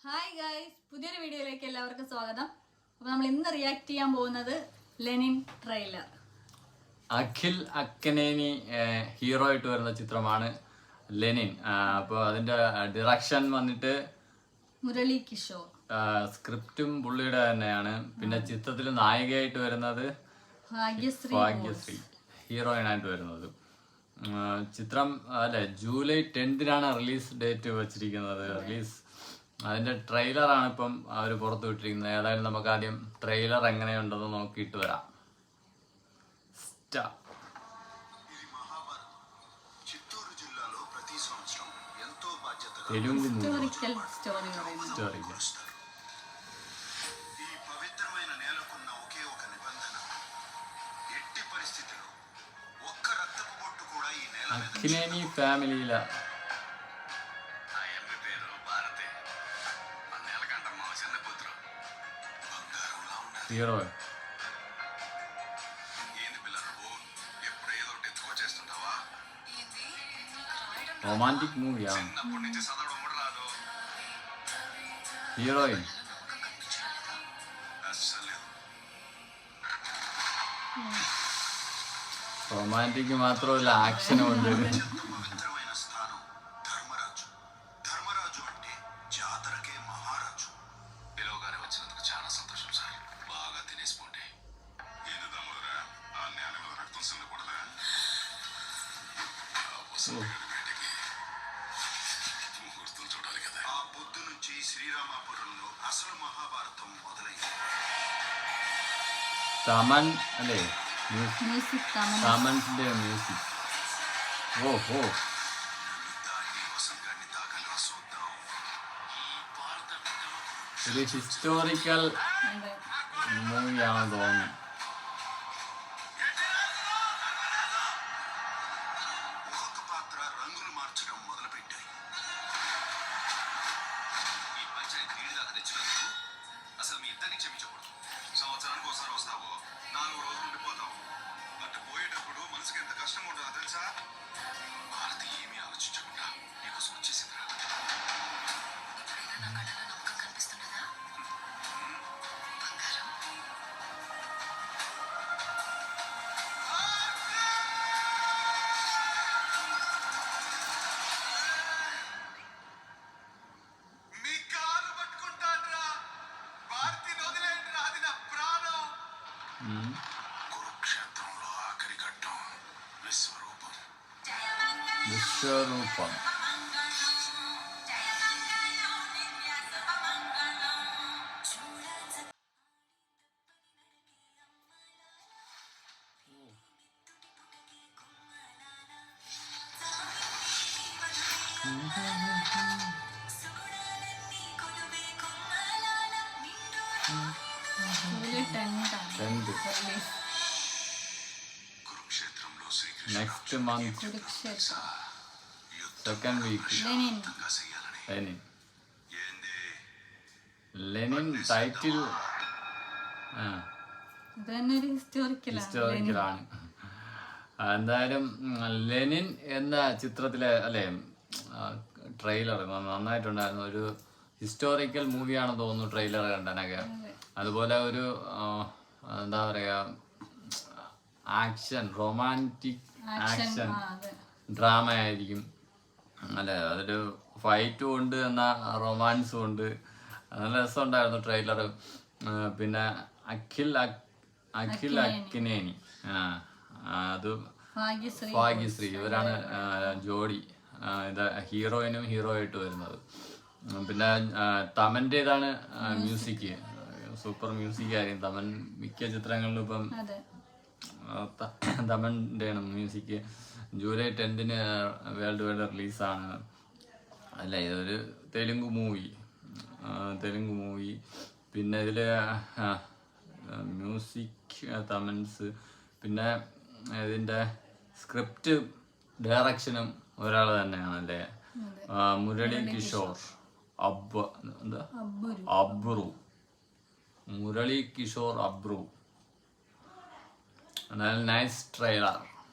Hi guys, പുതിയൊരു വീഡിയോയിലേക്ക് എല്ലാവർക്കും സ്വാഗതം. അപ്പോൾ നമ്മൾ ഇന്ന് റിയാക്ട് ചെയ്യാൻ പോകുന്നത് ലെനിൻ ട്രെയിലർ. അഖിൽ അക്കനേനി ഹീറോ ആയിട്ട് വരുന്ന ചിത്രമാണ് ലെനിൻ. അപ്പോൾ അതിന്റെ ഡിറക്ഷൻ വന്നിട്ട് മുരളി കിഷോർ, സ്ക്രിപ്റ്റും പുള്ളിയുടെ തന്നെയാണ്. പിന്നെ ചിത്രത്തിൽ നായികയായിട്ട് വരുന്നത് ഭാഗ്യശ്രീ, ഹീറോയിനായിട്ട് വരുന്നത്. ചിത്രം ജൂലൈ 10 റിലീസ് ഡേറ്റ് വെച്ചിരിക്കുന്നത്. അതിന്റെ ട്രെയിലറാണ് ഇപ്പം അവർ പുറത്തു വിട്ടിരിക്കുന്നത്. ഏതായാലും നമുക്ക് ആദ്യം ട്രെയിലർ എങ്ങനെയുണ്ടെന്ന് നോക്കിയിട്ട് വരാം. Telugu historical story. అక్కినేని ఫ్యామిలీల హీరో రొమాంటిక్ మూవీయా? హీరోయిన్ రొమాంటిక్ മാത്രമല്ല, ആക്ഷനും ഉണ്ട്. തമൻ അല്ലേ? തമന്റെ മ്യൂസിക്. ഓഹോ, ഒരു ഹിസ്റ്റോറിക്കൽ മൂവിയാണെന്ന് തോന്നുന്നു. Vishwaroopam. Next month second week. Lenin title ഹിസ്റ്റോറിക്കലാണ്. എന്തായാലും ലെനിൻ എന്ന ചിത്രത്തിലെ ട്രെയിലർ നന്നായിട്ടുണ്ടായിരുന്നു. ഒരു ഹിസ്റ്റോറിക്കൽ മൂവിയാണെന്ന് തോന്നുന്നു ട്രെയിലർ കണ്ടനൊക്കെ. അതുപോലെ ഒരു എന്താ പറയാ, ആക്ഷൻ, റൊമാൻറ്റിക് ആക്ഷൻ ഡ്രാമ ആയിരിക്കും അല്ലേ. അതൊരു ഫൈറ്റും ഉണ്ട്, എന്നാൽ റൊമാൻസും ഉണ്ട്. നല്ല രസമുണ്ടായിരുന്നു ട്രെയിലർ. പിന്നെ അഖിൽ അക്കിനേനി, അത് ഭാഗ്യശ്രീ, ഇവരാണ് ജോഡി. ഇത് ഹീറോയിനും ഹീറോ ആയിട്ട് വരുന്നത്. പിന്നെ തമന്റേതാണ് മ്യൂസിക്. സൂപ്പർ മ്യൂസിക് ആയിരിക്കും തമൻ. മിക്ക ചിത്രങ്ങളിലും ഇപ്പം തമന്റെയാണ് മ്യൂസിക്. ജൂലൈ 10 വേൾഡ് വൈഡ് റിലീസാണ് അല്ലേ. ഇതൊരു തെലുങ്ക് മൂവി. പിന്നെ ഇതില് മ്യൂസിക് തമൻസ്. പിന്നെ ഇതിന്റെ സ്ക്രിപ്റ്റ് ഡയറക്ഷനും ഒരാൾ തന്നെയാണല്ലേ, മുരളി കിഷോർ. അബ്രു, മുരളി കിഷോർ അബ്രു. Nice trailer.